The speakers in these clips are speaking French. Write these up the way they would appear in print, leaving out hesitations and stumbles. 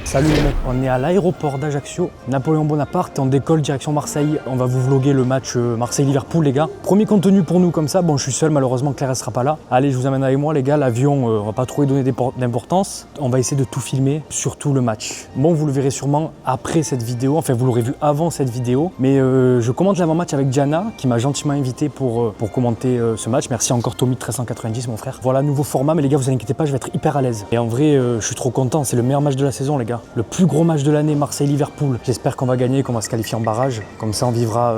Salut les mecs, on est à l'aéroport d'Ajaccio, Napoléon Bonaparte, et on décolle direction Marseille. On va vous vlogger le match Marseille-Liverpool les gars. Premier contenu pour nous comme ça, bon je suis seul malheureusement, Claire elle sera pas là. Allez, je vous amène avec moi les gars, l'avion on va pas trop y donner d'importance. On va essayer de tout filmer, surtout le match. Bon vous le verrez sûrement après cette vidéo, enfin vous l'aurez vu avant cette vidéo. Mais je commente l'avant-match avec Diana qui m'a gentiment invité pour commenter ce match. Merci encore Tommy 1390 mon frère. Voilà, nouveau format, mais les gars vous inquiétez pas, je vais être hyper à l'aise. Et en vrai je suis trop content, c'est le meilleur match de la saison les gars. Le plus gros match de l'année, Marseille-Liverpool. J'espère qu'on va gagner, qu'on va se qualifier en barrage. Comme ça, on vivra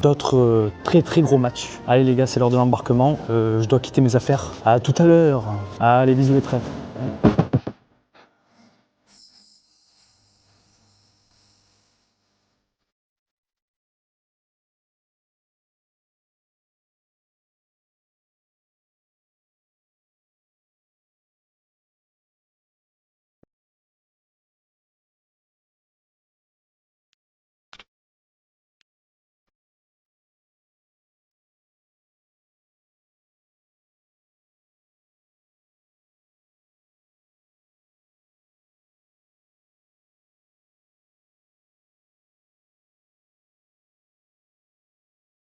d'autres très gros matchs. Allez les gars, c'est l'heure de l'embarquement. Je dois quitter mes affaires. À tout à l'heure. Allez, bisous les frères.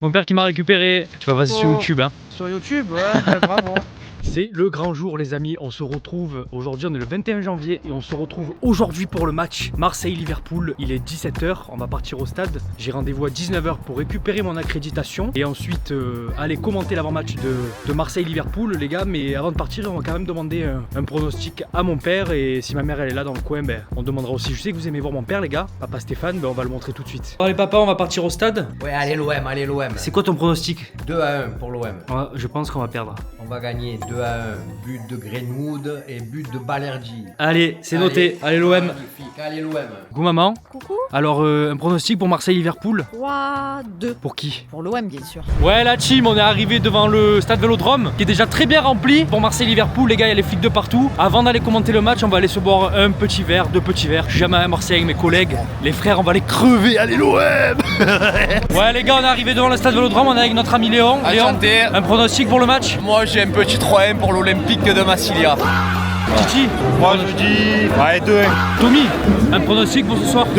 Mon père qui m'a récupéré. Tu vas passer sur YouTube hein. Sur YouTube, ouais, bravo. C'est le grand jour les amis, on se retrouve aujourd'hui, on est le 21 janvier et on se retrouve aujourd'hui pour le match Marseille-Liverpool. Il est 17 h, on va partir au stade. J'ai rendez-vous à 19 h pour récupérer mon accréditation et ensuite aller commenter l'avant-match de Marseille-Liverpool les gars. Mais avant de partir, on va quand même demander un pronostic à mon père et si ma mère elle est là dans le coin, ben, on demandera aussi. Je sais que vous aimez voir mon père les gars, papa Stéphane, ben, on va le montrer tout de suite. Allez papa, on va partir au stade. Ouais, allez l'OM, allez l'OM. C'est quoi ton pronostic? 2-1 pour l'OM. Je pense qu'on va perdre. On va gagner 2-1, but de Greenwood et but de Balerdi. Allez, c'est noté, allez l'OM. Magnifique, allez l'OM. Coucou maman. Coucou. Alors un pronostic pour Marseille-Liverpool? 3-2. Pour qui? Pour l'OM bien sûr. Ouais la team, on est arrivé devant le stade Vélodrome qui est déjà très bien rempli. Pour Marseille-Liverpool les gars, il y a les flics de partout. Avant d'aller commenter le match, on va aller se boire un petit verre, deux petits verres. Je suis jamais à Marseille avec mes collègues. Les frères, on va les crever, allez l'OM. Ouais les gars, on est arrivé devant le stade Vélodrome, on est avec notre ami Léon. Enchanté. Léon, un pronostic pour le match? Moi j'ai un petit 3-1 pour l'Olympique de Massilia. Titi? Moi je dis ouais, 2-1. Tommy, un pronostic pour ce soir? 2-1. 2-1.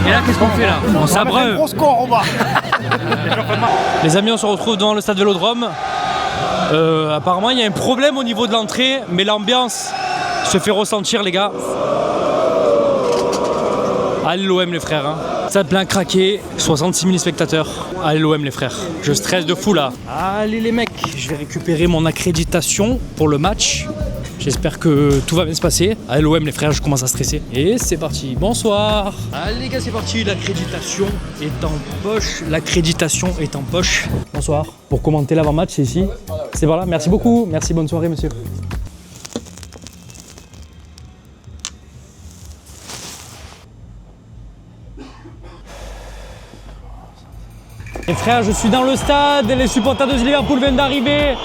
Et là qu'est-ce qu'on fait là? On s'abreuve. Gros score on va. Les amis, on se retrouve devant le stade Vélodrome. Apparemment il y a un problème au niveau de l'entrée, mais l'ambiance se fait ressentir les gars. Allez l'OM les frères hein. Stade plein craqué, 66 000 spectateurs. Allez l'OM les frères, je stresse de fou là. Allez les mecs, je vais récupérer mon accréditation pour le match. J'espère que tout va bien se passer. Allez l'OM les frères, je commence à stresser. Et c'est parti, bonsoir. Allez les gars, c'est parti, l'accréditation est en poche. L'accréditation est en poche. Bonsoir. Pour commenter l'avant-match, c'est ici. C'est par là, merci beaucoup. Merci, bonne soirée monsieur. Les frères, je suis dans le stade et les supporters de Liverpool viennent d'arriver.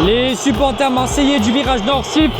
Les supporters marseillais du virage nord sifflent.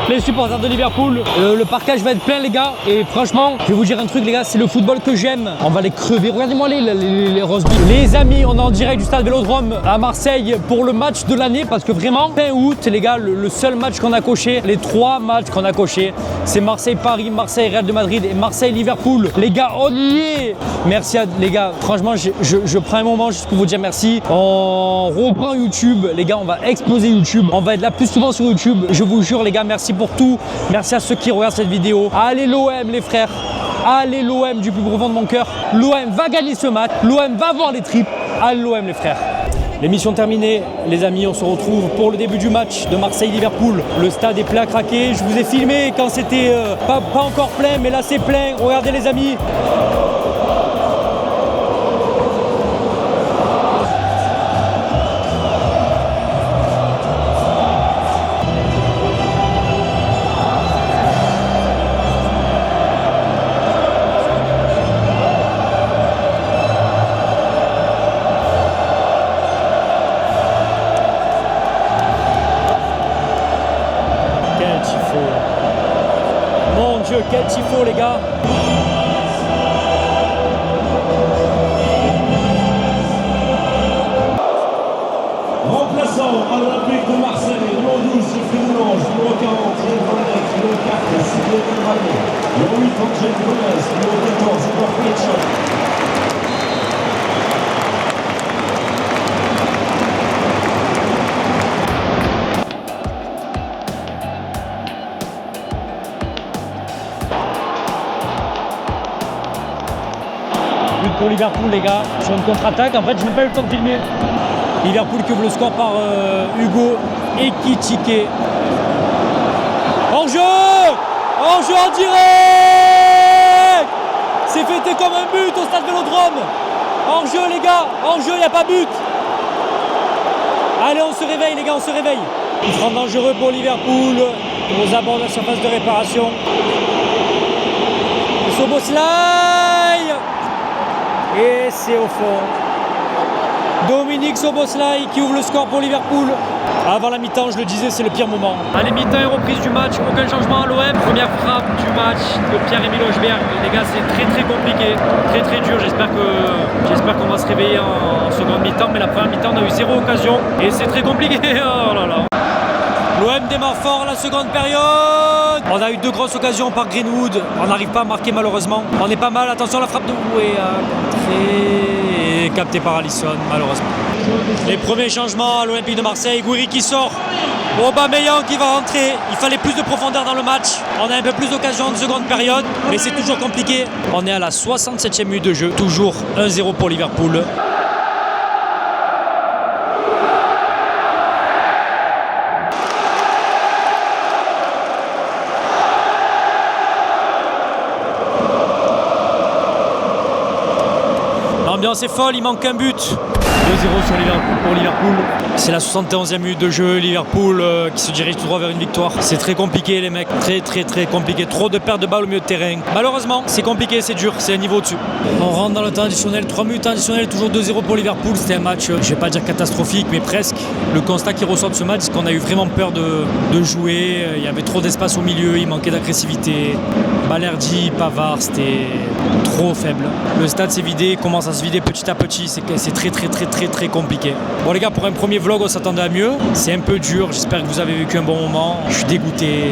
Les supporters de Liverpool, le parquage va être plein les gars. Et franchement, je vais vous dire un truc les gars, c'est le football que j'aime. On va les crever, regardez-moi les roast beef. Les amis, on est en direct du stade Vélodrome à Marseille pour le match de l'année. Parce que vraiment, fin août les gars, le seul match qu'on a coché, les 3 matchs qu'on a cochés, c'est Marseille-Paris, Marseille-Real de Madrid et Marseille-Liverpool. Les gars, on y est. Merci à les gars, franchement je prends un moment juste pour vous dire merci. On reprend YouTube, les gars, on va exploser YouTube. On va être là plus souvent sur YouTube, je vous jure les gars, merci pour tout. Merci à ceux qui regardent cette vidéo. Allez l'OM les frères, allez l'OM du plus profond de mon cœur. L'OM va gagner ce match, l'OM va voir les tripes. Allez l'OM les frères. L'émission terminée, les amis, on se retrouve pour le début du match de Marseille-Liverpool. Le stade est plein à craquer, je vous ai filmé quand c'était pas encore plein, mais là c'est plein. Regardez les amis. Mon Dieu, quel tifo les gars. Remplaçant à l'Olympique de Marseille, numéro 12, Siffré Moulange, numéro 40, Yann Van Eyck, numéro 4, Siffré Moulange. But pour Liverpool, les gars, sur une contre-attaque. En fait, je n'ai pas eu le temps de filmer. Liverpool qui ouvre le score par Hugo Ekitike. Hors-jeu! Hors-jeu en direct! C'est fêté comme un but au stade Vélodrome. Hors-jeu, les gars, hors-jeu, il n'y a pas but. Allez, on se réveille, les gars, on se réveille. Il sera dangereux pour Liverpool aux abords de la surface de réparation. Szoboszlai! Et c'est au fond. Dominique Szoboszlai qui ouvre le score pour Liverpool. Avant la mi-temps, je le disais, c'est le pire moment. Allez, mi-temps et reprise du match, aucun changement à l'OM. Première frappe du match de Pierre-Emile Hojbjerg. Les gars, c'est très compliqué, très dur. J'espère qu'on va se réveiller en seconde mi-temps. Mais la première mi-temps, on a eu 0 occasion et c'est très compliqué. Oh là là. L'OM démarre fort la seconde période. On a eu 2 grosses occasions par Greenwood. On n'arrive pas à marquer malheureusement. On est pas mal. Attention à la frappe de Wea. Et capté par Alisson malheureusement. Les premiers changements à l'Olympique de Marseille. Gouiri qui sort. Aubameyang qui va rentrer. Il fallait plus de profondeur dans le match. On a un peu plus d'occasions de seconde période. Mais c'est toujours compliqué. On est à la 67e minute de jeu. Toujours 1-0 pour Liverpool. L'ambiance est folle, il manque un but. 2-0 sur Liverpool pour Liverpool. C'est la 71e minute de jeu. Liverpool qui se dirige tout droit vers une victoire. C'est très compliqué les mecs, très compliqué. Trop de pertes de balles au milieu de terrain. Malheureusement, c'est compliqué, c'est dur, c'est un niveau au-dessus. On rentre dans le temps additionnel, 3 minutes additionnelles, toujours 2-0 pour Liverpool. C'était un match, je vais pas dire catastrophique, mais presque. Le constat qui ressort de ce match, c'est qu'on a eu vraiment peur de jouer. Il y avait trop d'espace au milieu, il manquait d'agressivité. Balerdi, Pavard, c'était trop faible. Le stade s'est vidé, commence à se vider petit à petit. C'est très compliqué. Bon les gars, pour un premier vlog, on s'attendait à mieux. C'est un peu dur, j'espère que vous avez vécu un bon moment. Je suis dégoûté.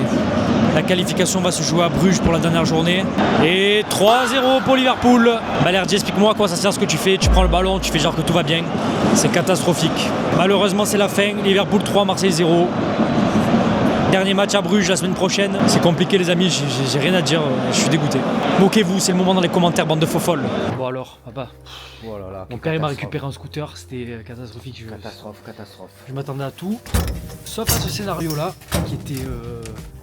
La qualification va se jouer à Bruges pour la dernière journée. Et 3-0 pour Liverpool. Balerdi, explique-moi à quoi ça sert ce que tu fais. Tu prends le ballon, tu fais genre que tout va bien. C'est catastrophique. Malheureusement, c'est la fin. Liverpool 3, Marseille 0. Dernier match à Bruges la semaine prochaine. C'est compliqué les amis, j'ai rien à dire, je suis dégoûté. Moquez-vous, c'est le moment dans les commentaires, bande de faux folles. Bon alors, papa. Oh là là, Mon père il m'a récupéré un scooter, c'était catastrophique. Catastrophe. Je m'attendais à tout, sauf à ce scénario là, qui était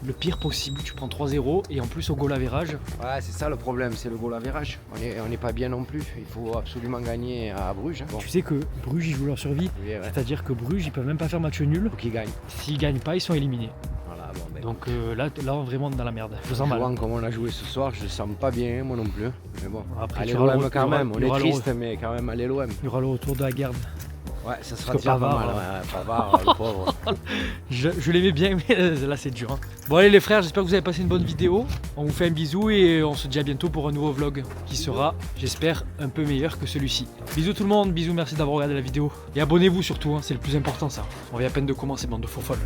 le pire possible. Tu prends 3-0 et en plus au goal average. Ouais, c'est ça le problème, c'est le goal average. On n'est pas bien non plus, il faut absolument gagner à Bruges. Bon. Tu sais que Bruges ils jouent leur survie, Oui, ouais. c'est-à-dire que Bruges ils peuvent même pas faire match nul. Faut qu'ils gagnent. S'ils gagnent pas, ils sont éliminés. Voilà, bon, ben, Donc là on est vraiment dans la merde. Je sens mal. jouant comme on a joué ce soir, je ne sens pas bien, moi non plus. Mais bon, Après, allez tu auras l'OM le- quand il y aura- même, on il y est aura le- triste, mais quand même, allez l'OM. Il y aura le retour de la garde. Ouais, ça sera que déjà pas Pavard, mal. Ouais, Pavard, le pauvre. Je l'aimais bien, mais là c'est dur. Hein. Bon allez les frères, j'espère que vous avez passé une bonne vidéo. On vous fait un bisou et on se dit à bientôt pour un nouveau vlog qui sera, j'espère, un peu meilleur que celui-ci. Bisous tout le monde, bisous, merci d'avoir regardé la vidéo. Et abonnez-vous surtout, hein, c'est le plus important ça. On vient à peine de commencer, bande de faux folles.